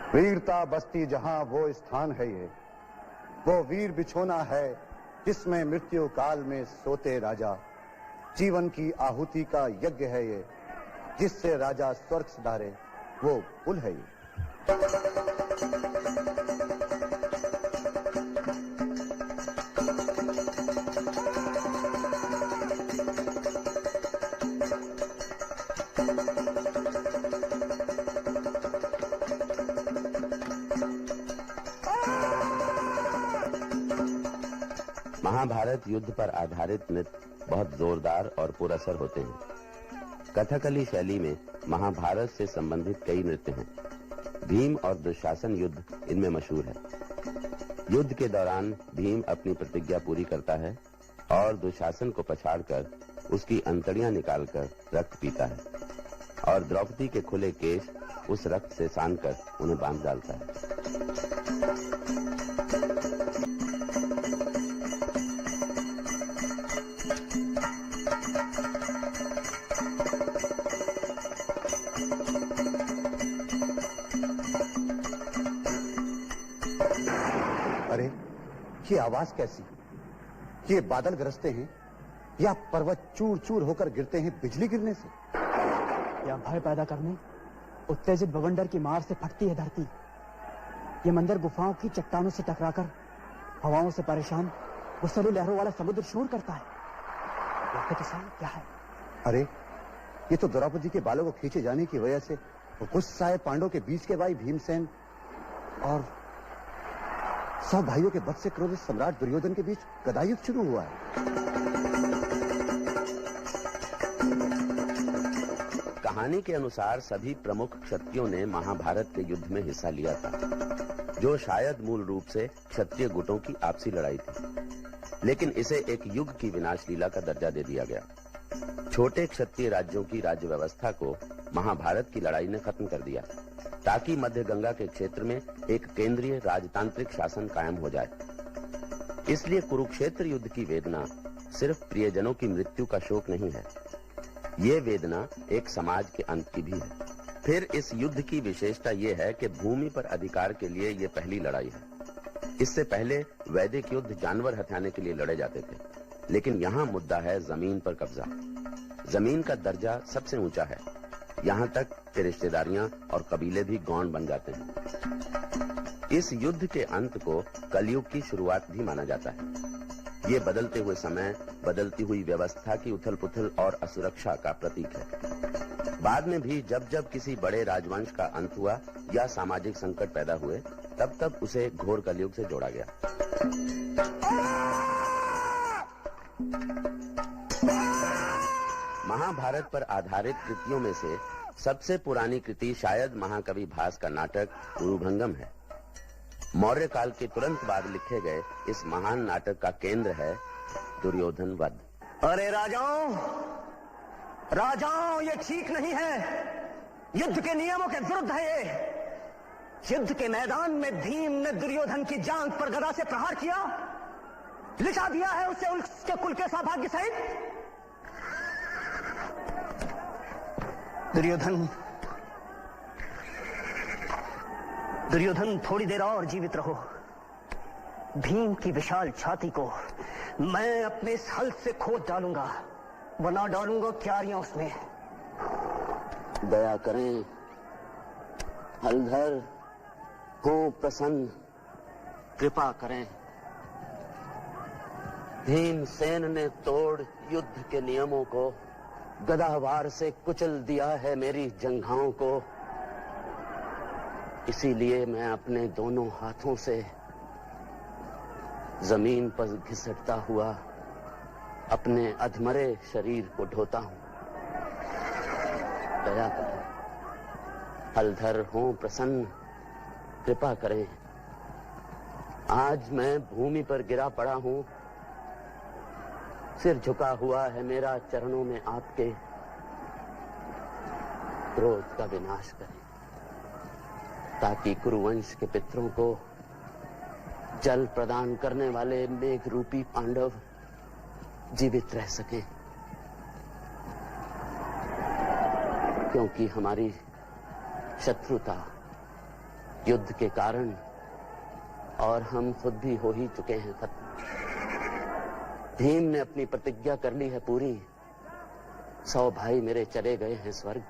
वीरता बस्ती जहां वो स्थान है ये, वो वीर बिछोना है जिसमें मृत्यु काल में सोते राजा। जीवन की आहुति का यज्ञ है ये, जिससे राजा स्वर्ग सुधारे, वो पुल है ये। महाभारत युद्ध पर आधारित नृत्य बहुत जोरदार और पुरअसर होते हैं। कथकली शैली में महाभारत से संबंधित कई नृत्य हैं। भीम और दुशासन युद्ध इनमें मशहूर है। युद्ध के दौरान भीम अपनी प्रतिज्ञा पूरी करता है और दुशासन को पछाड़कर उसकी अंतड़ियां निकालकर रक्त पीता है और द्रौपदी के खुले केश उस रक्त से सानकर उन्हें बांध डालता है। अरे ये आवाज कैसी? ये बादल गरजते हैं या पर्वत चूर चूर होकर गिरते हैं बिजली गिरने से? या भय पैदा करने उत्तेजित बवंडर की मार से फटती है धरती। ये मंदिर गुफाओं की चट्टानों से टकराकर हवाओं से परेशान गुस्सैली लहरों वाला समुद्र शोर करता है। देखते तो सही क्या है। अरे ये तो द्रौपदी के बालों को खींचे जाने की वजह से गुस्साए पांडवों के बीच के भाई भीमसेन और 100 भाइयों के वध से क्रोधित सम्राट दुर्योधन के बीच गदा युद्ध शुरू हुआ है। कहानी के अनुसार सभी प्रमुख क्षत्रियों ने महाभारत के युद्ध में हिस्सा लिया था, जो शायद मूल रूप से क्षत्रिय गुटों की आपसी लड़ाई थी, लेकिन इसे एक युग की विनाश लीला का दर्जा दे दिया गया। छोटे क्षत्रिय राज्यों की राज्य व्यवस्था को महाभारत की लड़ाई ने खत्म कर दिया, ताकि मध्य गंगा के क्षेत्र में एक केंद्रीय राजतांत्रिक शासन कायम हो जाए। इसलिए कुरुक्षेत्र युद्ध की वेदना सिर्फ प्रियजनों की मृत्यु का शोक नहीं है, ये वेदना एक समाज के अंत की भी है। फिर इस युद्ध की विशेषता यह है कि भूमि पर अधिकार के लिए ये पहली लड़ाई है। इससे पहले वैदिक युद्ध जानवर हथियाने के लिए लड़े जाते थे, लेकिन यहाँ मुद्दा है जमीन पर कब्जा। जमीन का दर्जा सबसे ऊंचा है, यहाँ तक कि रिश्तेदारियां और कबीले भी गौण बन जाते हैं। इस युद्ध के अंत को कलयुग की शुरुआत भी माना जाता है। ये बदलते हुए समय, बदलती हुई व्यवस्था की उथल-पुथल और असुरक्षा का प्रतीक है। बाद में भी जब जब किसी बड़े राजवंश का अंत हुआ या सामाजिक संकट पैदा हुए, तब तब उसे घोर कलयुग से जोड़ा गया। महाभारत पर आधारित कृतियों में से सबसे पुरानी कृति शायद महाकवि भास का नाटक उरुभंगम है। मौर्य काल के तुरंत बाद लिखे गए इस महान नाटक का केंद्र है दुर्योधन वध। अरे राजाओं, ये ठीक नहीं है। युद्ध के नियमों के विरुद्ध है ये। युद्ध के मैदान में भीम ने दुर्योधन की जांघ पर गदा से प्रहार किया, लिटा दिया है उसे उसके कुल के सौभाग्य सहित। दुर्योधन थोड़ी देर और जीवित रहो। भीम की विशाल छाती को मैं अपने इस हल से खोद डालूंगा, बना डालूंगा क्यारियां उसमें। दया करें हलधर, हो प्रसन्न, कृपा करें। भीमसेन ने तोड़ युद्ध के नियमों को, गदावार से कुचल दिया है मेरी जंघाओं को। इसीलिए मैं अपने दोनों हाथों से जमीन पर घिसटता हुआ अपने अधमरे शरीर को ढोता हूं। दया करें हलधर, हो प्रसन्न, कृपा करें। आज मैं भूमि पर गिरा पड़ा हूं, सिर झुका हुआ है मेरा चरणों में आपके। क्रोध का विनाश करें, ताकि कुरुवंश के पितरों को जल प्रदान करने वाले मेघ रूपी पांडव जीवित रह सकें, क्योंकि हमारी शत्रुता युद्ध के कारण और हम खुद भी हो ही चुके हैं खत्म। भीम ने अपनी प्रतिज्ञा कर ली है पूरी। 100 भाई मेरे चले गए हैं स्वर्ग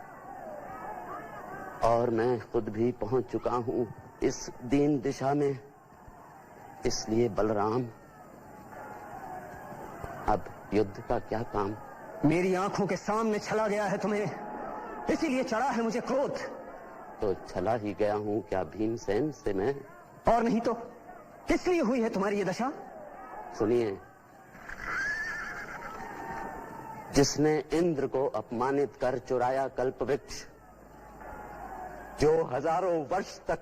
और मैं खुद भी पहुंच चुका हूं इस दीन दिशा में। इसलिए बलराम, अब युद्ध का क्या काम? मेरी आंखों के सामने छला गया है तुम्हें, इसीलिए चढ़ा है मुझे क्रोध। तो छला ही गया हूं क्या भीमसेन से मैं? और नहीं तो किस लिए हुई है तुम्हारी ये दशा? सुनिए, जिसने इंद्र को अपमानित कर चुराया कल्पवृक्ष, जो हजारों वर्ष तक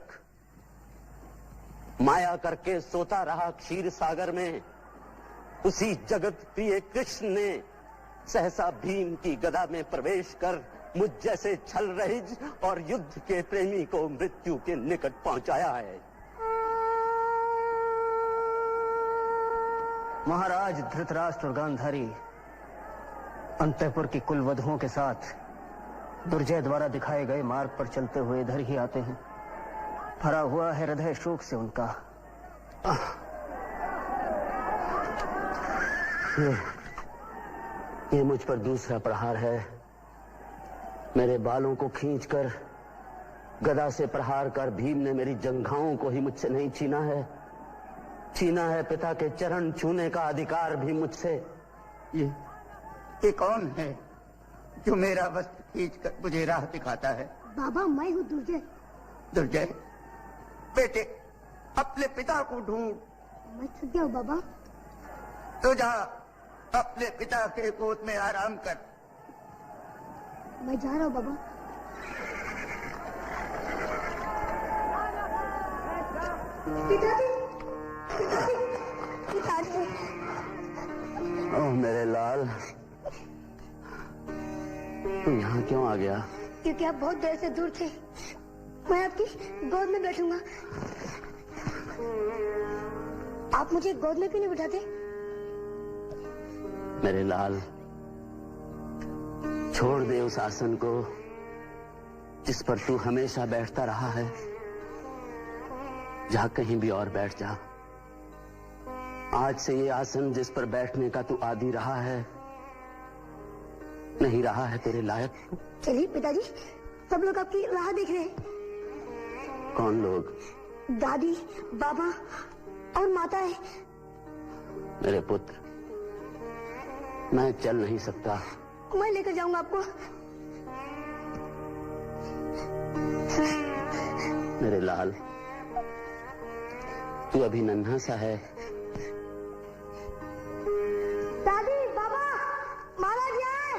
माया करके सोता रहा क्षीर सागर में, उसी जगत प्रिय कृष्ण ने सहसा भीम की गदा में प्रवेश कर मुझ जैसे छल रहिज और युद्ध के प्रेमी को मृत्यु के निकट पहुंचाया है। महाराज धृतराष्ट्र और गांधारी अंतःपुर की कुल वधुओं के साथ दुर्जय द्वारा दिखाए गए मार्ग पर चलते हुए इधर ही आते हैं। भरा हुआ है हृदय शोक से उनका। ये मुझ पर दूसरा प्रहार है। मेरे बालों को खींचकर गदा से प्रहार कर भीम ने मेरी जंघाओं को ही मुझसे नहीं छीना है, छीना है पिता के चरण छूने का अधिकार भी मुझसे। ये कौन है जो मेरा वस्त्र खींचकर मुझे राह दिखाता है? बाबा, मैं हूँ दुर्जय। दुर्जय, बेटे अपने पिता को ढूंढ। मैं थक गया हूँ बाबा। तो जा अपने पिता के गोद में आराम कर। मैं जा रहा हूँ बाबा। पिताजी, पिताजी, पिताजी। ओह मेरे लाल, तू यहाँ क्यों आ गया? क्योंकि आप बहुत देर से दूर थे। मैं आपकी गोद में बैठूंगा। आप मुझे गोद में क्यों नहीं बिठाते? मेरे लाल, छोड़ दे उस आसन को जिस पर तू हमेशा बैठता रहा है। जा कहीं भी और बैठ जा। आज से ये आसन जिस पर बैठने का तू आदी रहा है नहीं रहा है तेरे लायक। चलिए पिताजी, सब लोग आपकी राह देख रहे हैं। कौन लोग? दादी, बाबा और माता है। मेरे पुत्र, मैं चल नहीं सकता। मैं लेकर जाऊंगा आपको। मेरे लाल, तू अभी नन्हा सा है। दादी, बाबा, महाराज आए।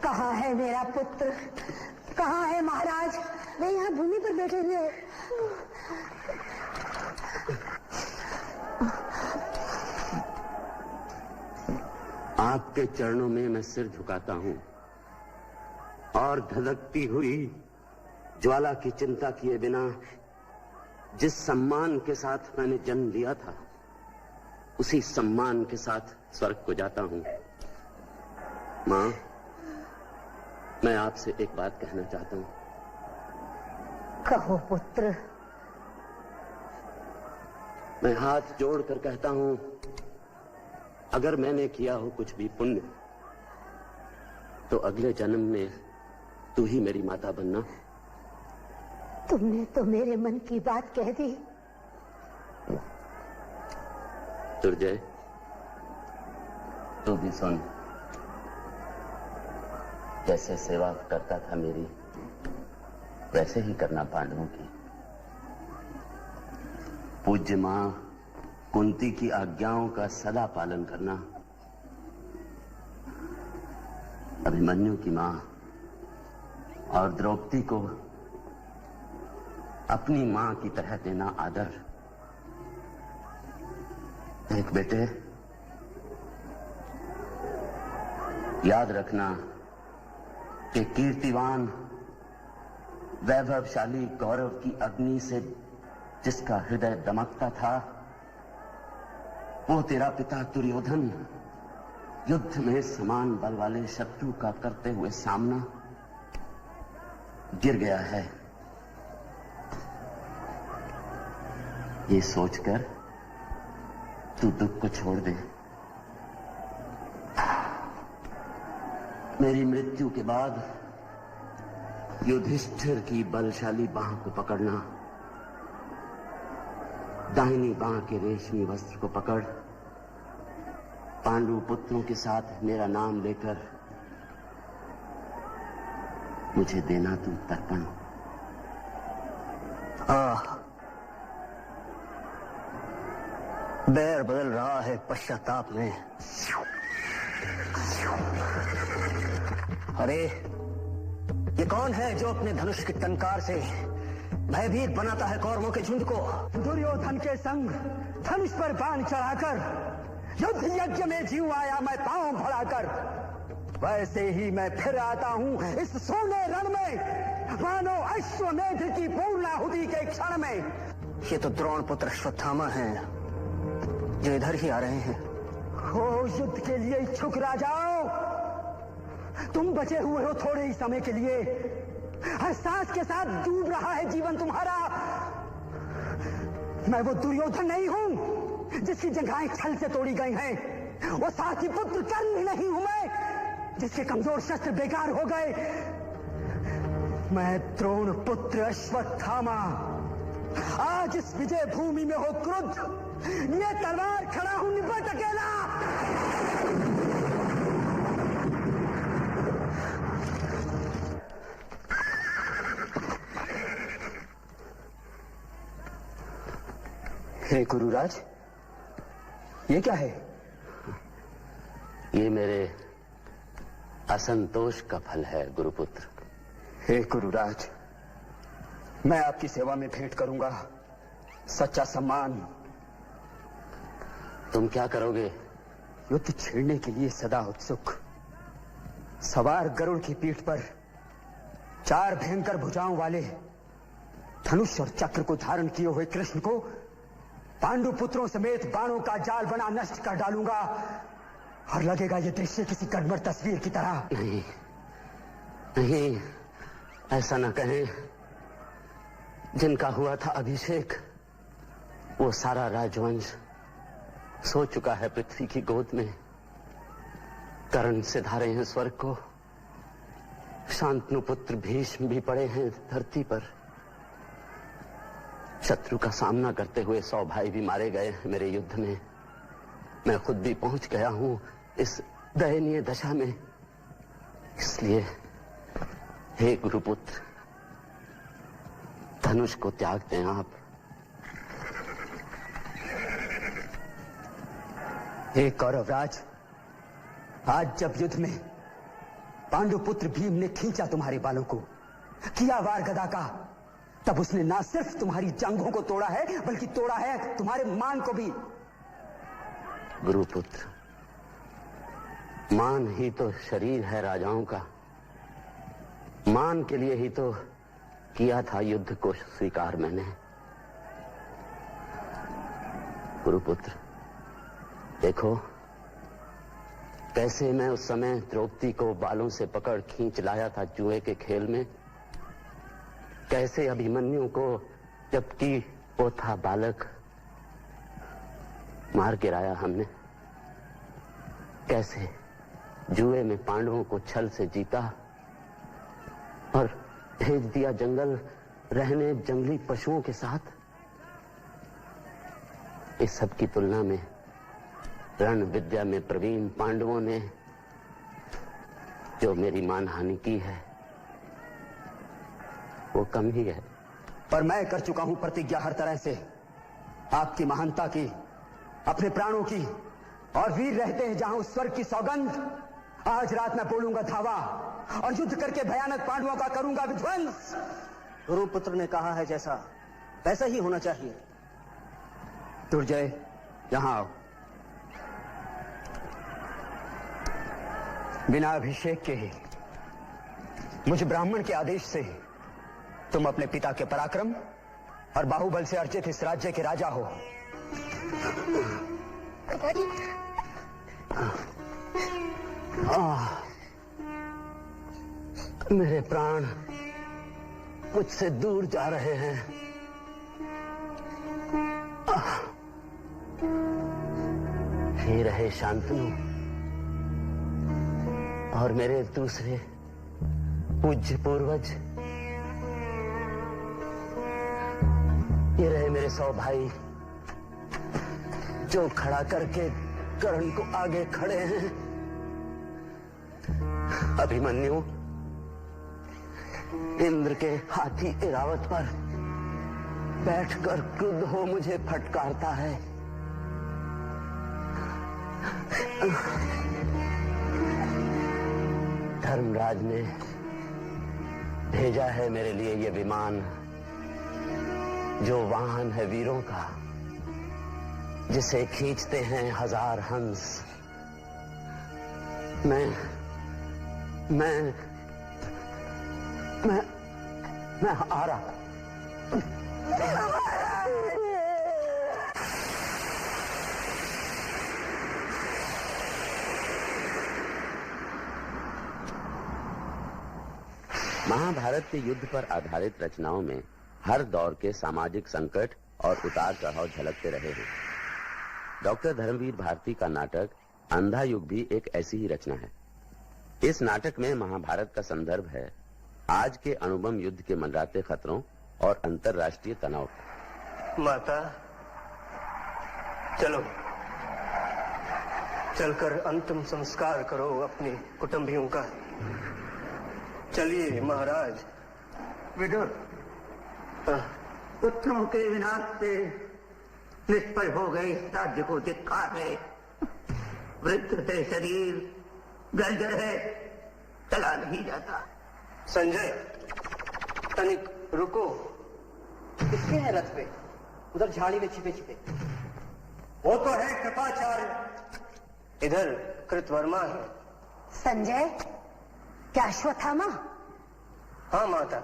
कहाँ है मेरा पुत्र? कहाँ है महाराज? वे यहाँ भूमि पर बैठे हुए। आपके चरणों में मैं सिर झुकाता हूं और धधकती हुई ज्वाला की चिंता किए बिना जिस सम्मान के साथ मैंने जन्म लिया था उसी सम्मान के साथ स्वर्ग को जाता हूं। मां, मैं आपसे एक बात कहना चाहता हूं। कहो पुत्र। मैं हाथ जोड़कर कहता हूं, अगर मैंने किया हो कुछ भी पुण्य तो अगले जन्म में तू ही मेरी माता बनना। तुमने तो मेरे मन की बात कह दी। दुर्जय, तू भी सुन। जैसे सेवा करता था मेरी, वैसे ही करना पांडवों की। पूज्य मां कुंती की आज्ञाओं का सदा पालन करना। अभिमन्यु की मां और द्रौपदी को अपनी मां की तरह देना आदर। देख बेटे, याद रखना कि कीर्तिवान वैभवशाली गौरव की अग्नि से जिसका हृदय दमकता था वो तेरा पिता दुर्योधन युद्ध में समान बल वाले शत्रु का करते हुए सामना गिर गया है, ये सोचकर तू दुख को छोड़ दे। मेरी मृत्यु के बाद युधिष्ठिर की बलशाली बांह को पकड़ना, दाहिनी बांह के रेशमी वस्त्र को पकड़ पांडु पुत्रों के साथ मेरा नाम लेकर मुझे देना तू तर्पण। बैर बदल रहा है पश्चाताप में। अरे ये कौन है जो अपने धनुष की टंकार से भयभीत बनाता है कौरवों के झुंड को? दुर्योधन के संग धनुष पर बाण चढ़ाकर युद्ध यज्ञ में जीव आया मैं पांव बढ़ाकर, वैसे ही मैं फिर आता हूं इस सोने रण में, मानो अश्वमेध की पूर्णाहुति के क्षण में। ये तो द्रोण पुत्र अश्वत्थामा हैं जो इधर ही आ रहे हैं। हो युद्ध के लिए इच्छुक राजाओं, तुम बचे हुए हो थोड़े ही समय के लिए, हर सांस के साथ डूब रहा है जीवन तुम्हारा। मैं वो दुर्योधन नहीं हूं जिसकी जंघाएं छल से तोड़ी गई हैं, वो साथी पुत्र कर्ण नहीं हूं मैं जिसके कमजोर शस्त्र बेकार हो गए। मैं द्रोण पुत्र अश्वत्थामा आज इस विजय भूमि में हो क्रुद्ध, ये तलवार खड़ा हूं निपट अकेला। हे गुरुराज, ये क्या है? ये मेरे असंतोष का फल है गुरुपुत्र। हे गुरुराज, मैं आपकी सेवा में भेंट करूंगा सच्चा सम्मान। तुम क्या करोगे? युद्ध छेड़ने के लिए सदा उत्सुक, सवार गरुड़ की पीठ पर 4 भयंकर भुजाओं वाले धनुष और चक्र को धारण किए हुए कृष्ण को पांडु पुत्रों समेत बाणों का जाल बना नष्ट कर डालूंगा, और लगेगा ये दृश्य किसी कड़मर तस्वीर की तरह। नहीं, नहीं, ऐसा ना कहें। जिनका हुआ था अभिषेक, वो सारा राजवंश सो चुका है पृथ्वी की गोद में। कर्ण सिधारे हैं स्वर्ग को, शांतनु पुत्र भीष्म भी पड़े हैं धरती पर। शत्रु का सामना करते हुए 100 भाई भी मारे गए हैं मेरे युद्ध में। मैं खुद भी पहुंच गया हूं इस दयनीय दशा में। इसलिए हे गुरुपुत्र, धनुष को त्याग दें आप। हे कौरवराज, आज जब युद्ध में पांडुपुत्र भीम ने खींचा तुम्हारे बालों को, किया वार गदा का, तब उसने ना सिर्फ तुम्हारी जांघों को तोड़ा है, बल्कि तोड़ा है तुम्हारे मान को भी। गुरुपुत्र, मान ही तो शरीर है राजाओं का। मान के लिए ही तो किया था युद्ध को स्वीकार मैंने। गुरुपुत्र, देखो कैसे मैं उस समय द्रौपदी को बालों से पकड़ खींच लाया था जुए के खेल में। कैसे अभिमन्यु को, जबकि वो था बालक, मार गिराया हमने। कैसे जुए में पांडवों को छल से जीता और भेज दिया जंगल रहने जंगली पशुओं के साथ। इस सब की तुलना में रण विद्या में प्रवीण पांडवों ने जो मेरी मानहानि की है वो कम ही है। पर मैं कर चुका हूं प्रतिज्ञा हर तरह से, आपकी महानता की, अपने प्राणों की, और वीर रहते हैं जहां उस स्वर्ग की सौगंध। आज रात मैं बोलूंगा धावा और युद्ध करके भयानक पांडवों का करूंगा विध्वंस। गुरुपुत्र ने कहा है जैसा वैसा ही होना चाहिए। दुर्जय, यहां आओ। बिना अभिषेक के ही मुझ ब्राह्मण के आदेश से तुम अपने पिता के पराक्रम और बाहुबल से अर्जित इस राज्य के राजा हो। मेरे प्राण, मुझसे दूर जा रहे हैं। ये रहे शांतनु और मेरे दूसरे पूज्य पूर्वज। ये रहे मेरे 100 भाई जो खड़ा करके कर्ण को आगे खड़े हैं। अभिमन्यु इंद्र के हाथी इरावत पर बैठकर क्रुद्ध हो मुझे फटकारता है। धर्मराज ने भेजा है मेरे लिए ये विमान, जो वाहन है वीरों का, जिसे खींचते हैं 1000 हंस। मैं आ रहा। महाभारत के युद्ध पर आधारित रचनाओं में हर दौर के सामाजिक संकट और उतार चढ़ाव झलकते रहे हैं। डॉक्टर धर्मवीर भारती का नाटक अंधा युग भी एक ऐसी ही रचना है। इस नाटक में महाभारत का संदर्भ है आज के अणुबम युद्ध के मंडराते खतरों और अंतर्राष्ट्रीय तनाव। माता, चलो चलकर अंतिम संस्कार करो अपने कुटुंबियों का। चलिए महाराज। विदुर, पुत्रों के विनाश से निष्फल हो गए इस राज्य को धिक्कार है। वृद्ध से शरीर जर्जर है, चला नहीं जाता। संजय, तनिक रुको। किसके हैं रथ पे? उधर झाड़ी में छिपे छिपे। वो तो है कृपाचार्य, इधर कृतवर्मा है। संजय, क्या अश्वत्थामा? हाँ माता,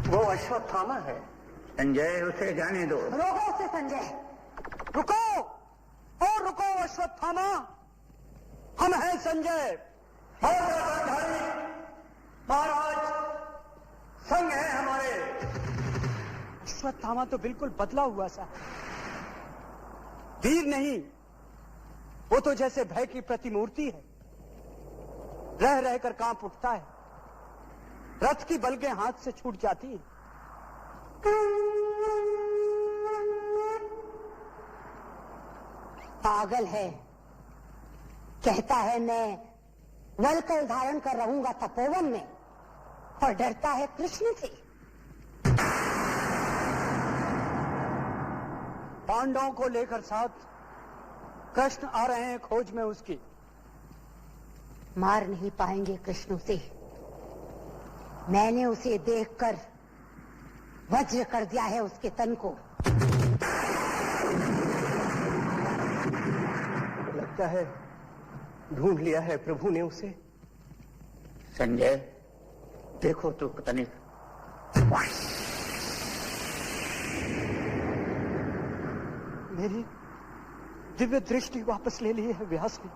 वो अश्वत्थामा है। संजय, उसे जाने दो। रोको उसे संजय। रुको और रुको अश्वत्थामा, हम हैं संजय और कृपाचार्य महाराज, संग है हमारे। अश्वत्थामा तो बिल्कुल बदला हुआ सा, वीर नहीं, वो तो जैसे भय की प्रतिमूर्ति है। रह रहकर कांप उठता है, रथ की बलगें हाथ से छूट जाती हैं। पागल है, कहता है मैं वलकल धारण कर रहूंगा तपोवन में, और डरता है कृष्ण से। पांडवों को लेकर साथ कृष्ण आ रहे हैं खोज में उसकी। मार नहीं पाएंगे कृष्ण उसे। मैंने उसे देखकर वज्र कर दिया है उसके तन को। लगता है ढूंढ लिया है प्रभु ने उसे। संजय, देखो तो तनिक। मेरी दिव्य दृष्टि वापस ले ली है व्यास ने।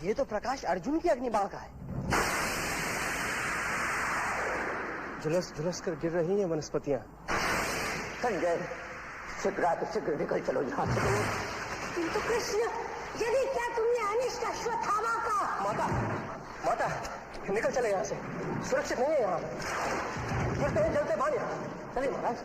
ये तो प्रकाश अर्जुन की अग्निबाण का है। झुलस झुलस कर गिर रही हैं वनस्पतियां। संजय, शीघ्र निकल चलो यहाँ से। किंतु कृष्ण, यदि क्या तुमने अनिष्ट अश्वत्थामा का। माता, निकल चले यहाँ से, सुरक्षित नहीं है यहाँ। गिरते हैं जलते बाण यहाँ। चलिए महाराज।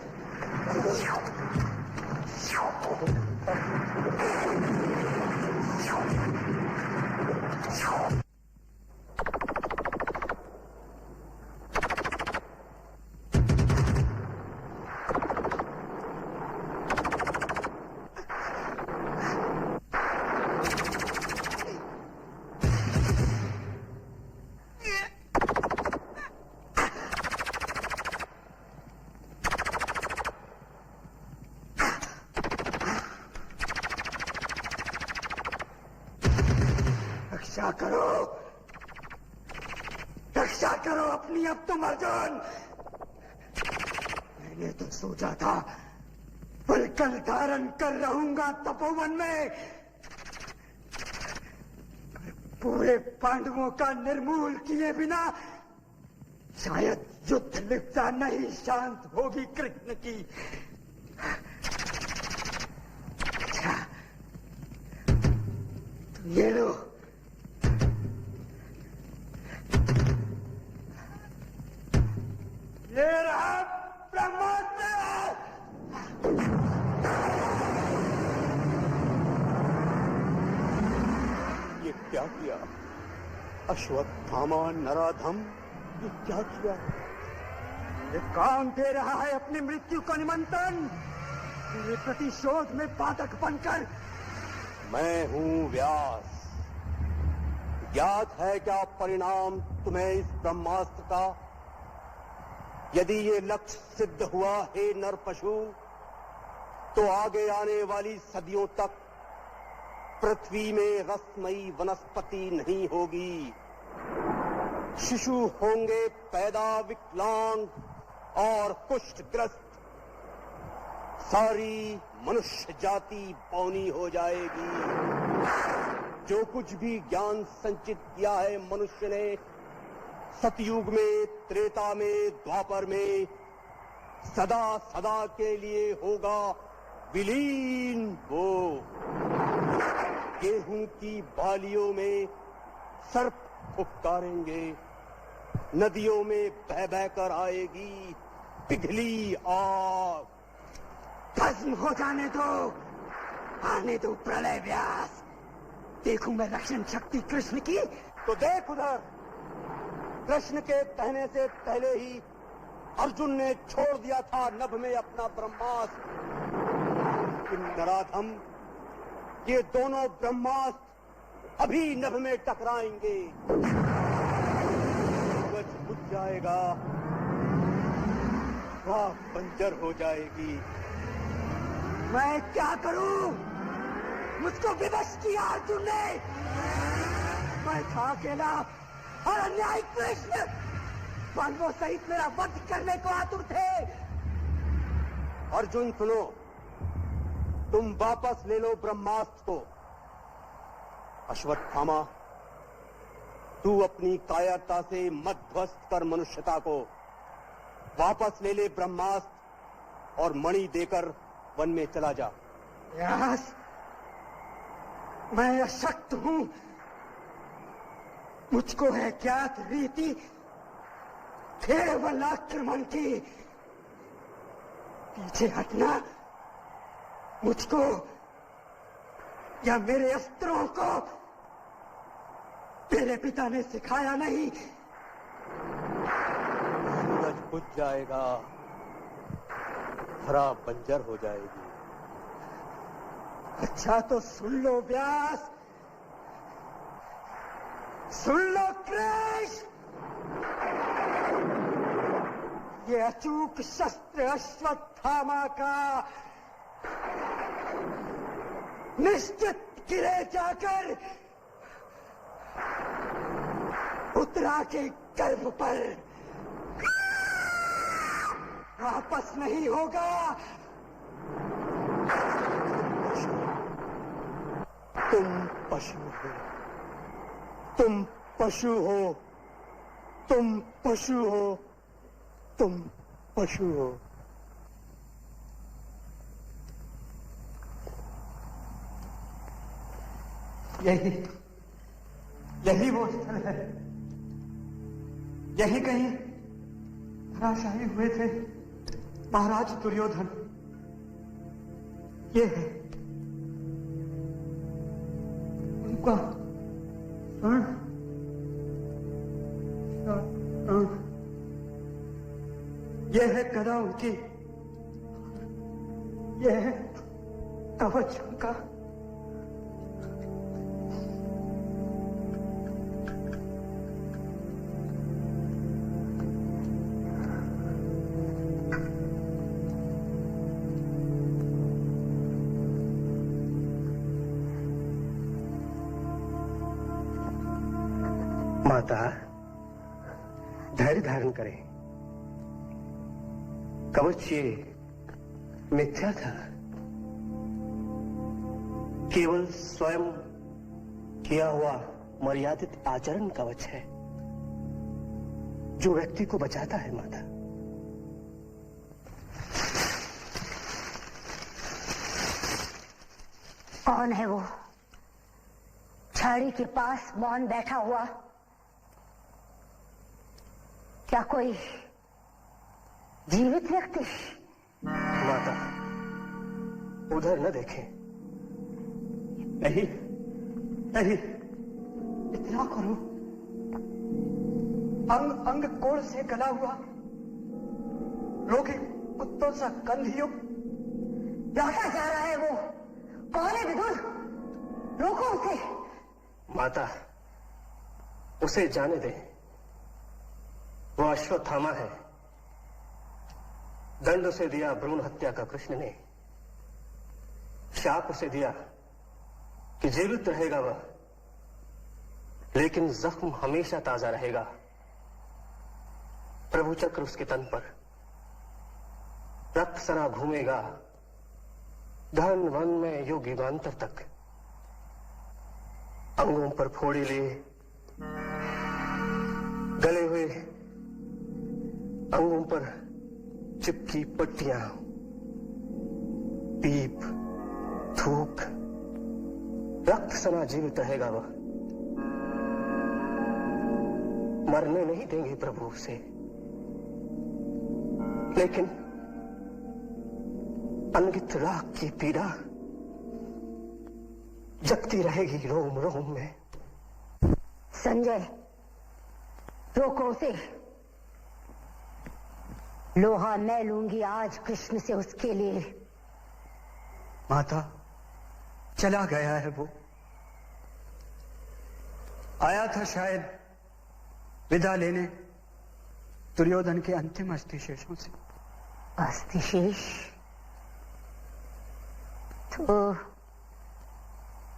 रक्षा करो अपनी अब तुम अर्जुन। मैंने तो सोचा था वलकल धारण कर रहूंगा तपोवन में, पूरे पांडवों का निर्मूल किए बिना शायद युद्ध लिप्सा नहीं शांत होगी कृष्ण की। अच्छा, तो ये लो, ये रहा ब्रह्मास्त्र। ये क्या किया अश्वत्थामा नराधम? ये क्या किया? ये काम दे रहा है अपनी मृत्यु का निमंत्रण, तेरे प्रतिशोध में बाधक बनकर। मैं हूं व्यास। ज्ञात है क्या परिणाम तुम्हें इस ब्रह्मास्त्र का? यदि ये लक्ष्य सिद्ध हुआ हे नर पशु, तो आगे आने वाली सदियों तक पृथ्वी में रसमयी वनस्पति नहीं होगी। शिशु होंगे पैदा विकलांग और कुष्ठग्रस्त। सारी मनुष्य जाति पौनी हो जाएगी। जो कुछ भी ज्ञान संचित किया है मनुष्य ने सतयुग में, त्रेता में, द्वापर में, सदा सदा के लिए होगा विलीन। वो गेहूं की बालियों में सर्प फुफकारेंगे, नदियों में बह बह कर आएगी पिघली आग। भस्म हो जाने दो, आने दो प्रलय व्यास। देखूं मैं रक्षण शक्ति कृष्ण की। तो देख उधर, कृष्ण के कहने से पहले ही अर्जुन ने छोड़ दिया था नभ में अपना ब्रह्मास्त्र। नराधम, ये दोनों ब्रह्मास्त्र अभी नभ में टकराएंगे। सूरज बुझ जाएगा, राह बंजर हो जाएगी। मैं क्या करूं? मुझको विवश किया अर्जुन ने। मैं था अकेला और अन्यायी कृष्ण पांडवों सहित मेरा वध करने को आतुर थे। अर्जुन सुनो, तुम वापस ले लो ब्रह्मास्त्र को। अश्वत्थामा, तू अपनी कायरता से मत ध्वस्त कर मनुष्यता को। वापस ले ले ब्रह्मास्त्र और मणि देकर वन में चला जा। व्यास, मैं अशक्त हूं। मुझको है ज्ञात रीति केवल आक्रमण की। पीछे हटना मुझको या मेरे अस्त्रों को तेरे पिता ने सिखाया नहीं। सूरज बुझ जाएगा, धरा बंजर हो जाएगी। अच्छा तो सुन लो व्यास, सुन लो कृष्ण। ये अचूक शस्त्र अश्वत्थामा का निश्चित गिरे जाकर उत्तरा के गर्भ पर वापस नहीं होगा। तुम पशु हो, तुम पशु हो, तुम पशु हो, तुम पशु हो। यही वो स्थल है, यही कहीं धराशायी हुए थे महाराज दुर्योधन। ये है उनका स्वर्ण। यह है गदा उनकी, यह है कवच उनका। माता, धैर्य धारण करें। कवच ये मिथ्या था, केवल स्वयं किया हुआ मर्यादित आचरण कवच है। जो व्यक्ति को बचाता है माता। कौन है वो छड़ी के पास मौन बैठा हुआ? क्या कोई जीवित व्यक्ति? माता, उधर न देखें। नहीं नहीं, इतना करो। अंग अंग कोड़ से गला हुआ, रोगी कुत्तों सा कंधियुक्त लौटा जा रहा है वो। कौन है विदुर? रोको उसे। माता, उसे जाने दे। वो अश्वत्थामा है। दंड उसे दिया भ्रूण हत्या का कृष्ण ने। शाप उसे दिया कि जीवित रहेगा वह, लेकिन जख्म हमेशा ताजा रहेगा। प्रभु चक्र उसके तन पर, रक्त सना घूमेगा धन वन में युग युगांतर तक। अंगों पर फोड़े लिए, गले हुए अंगों पर चिपकी पट्टियां, पीप, थूक, रक्त सना जीवित रहेगा वह। मरने नहीं देंगे प्रभु उसे, लेकिन अनगित राख की पीड़ा जगती रहेगी रोम रोम में। संजय, रोको उसे। लोहा मैं लूंगी आज कृष्ण से उसके लिए। माता, चला गया है वो। आया था शायद विदा लेने दुर्योधन के अंतिम अस्थिशेषों से। अस्थिशेष? तो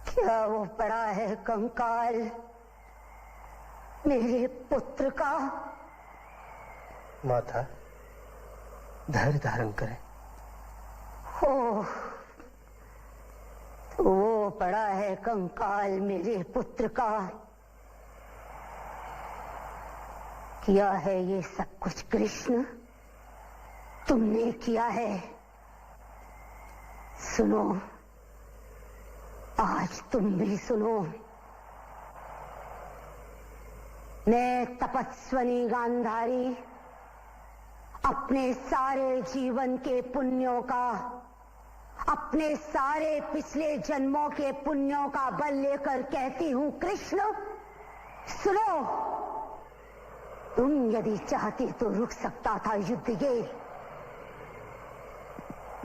क्या वो पड़ा है कंकाल मेरे पुत्र का? माता, धैर्य धारण करें। हो, तो वो पड़ा है कंकाल मेरे पुत्र का। किया है ये सब कुछ कृष्ण, तुमने किया है। सुनो, आज तुम भी सुनो। मैं तपस्विनी गांधारी अपने सारे जीवन के पुण्यों का, अपने सारे पिछले जन्मों के पुण्यों का बल लेकर कहती हूं कृष्ण, सुनो। तुम यदि चाहते तो रुक सकता था युद्ध ये।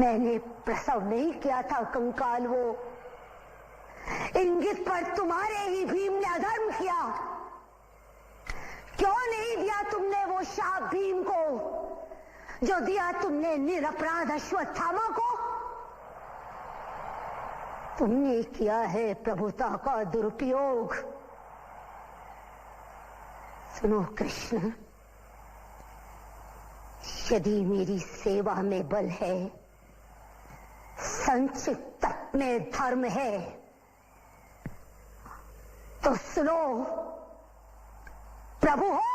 मैंने प्रसव नहीं किया था कंकाल वो। इंगित पर तुम्हारे ही भीम ने अधर्म किया। क्यों नहीं दिया तुमने वो शाप भीम को जो दिया तुमने निरपराध अश्वत्थामा को? तुमने किया है प्रभुता का दुरुपयोग। सुनो कृष्ण, यदि मेरी सेवा में बल है, संचित तप में धर्म है, तो सुनो, प्रभु हो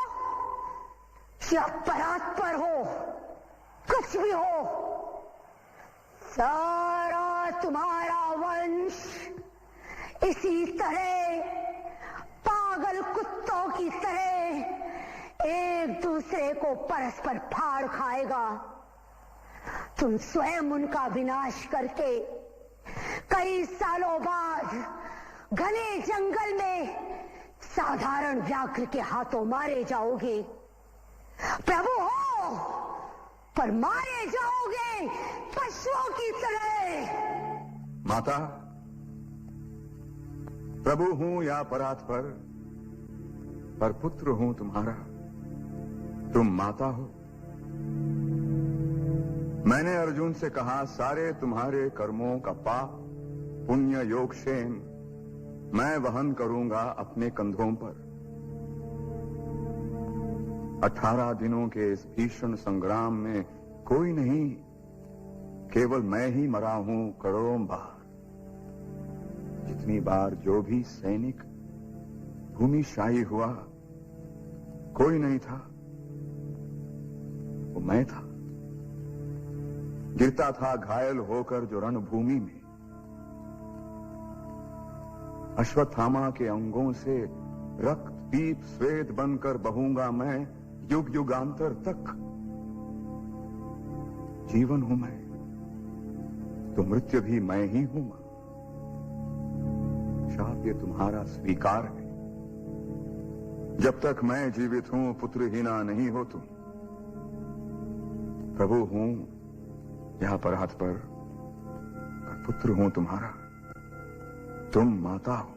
या परात्पर हो, कुछ भी हो, सारा तुम्हारा वंश इसी तरह पागल कुत्तों की तरह एक दूसरे को परस्पर फाड़ खाएगा। तुम स्वयं उनका विनाश करके कई सालों बाद घने जंगल में साधारण व्याघ्र के हाथों मारे जाओगे। प्रभु हो पर मारे जाओगे पशुओं की तरह। माता, प्रभु हूं या परात्पर, पर पुत्र हूं तुम्हारा। तुम माता हो। मैंने अर्जुन से कहा, सारे तुम्हारे कर्मों का पाप, पुण्य, योग, क्षेम मैं वहन करूंगा अपने कंधों पर। 18 दिनों के इस भीषण संग्राम में कोई नहीं, केवल मैं ही मरा हूं करोड़ों बार। जितनी बार जो भी सैनिक भूमिशाही हुआ, कोई नहीं था वो मैं था, गिरता था घायल होकर जो रणभूमि में। अश्वत्थामा के अंगों से रक्त पीप श्वेत बनकर बहूंगा मैं युग युगांतर तक। जीवन हूं मैं तो मृत्यु भी मैं ही हूं मां। शाप ये तुम्हारा स्वीकार है। जब तक मैं जीवित हूं पुत्रहीना नहीं हो तुम। प्रभु हूं यहां पर हाथ पर पुत्र हूं तुम्हारा, तुम माता हो।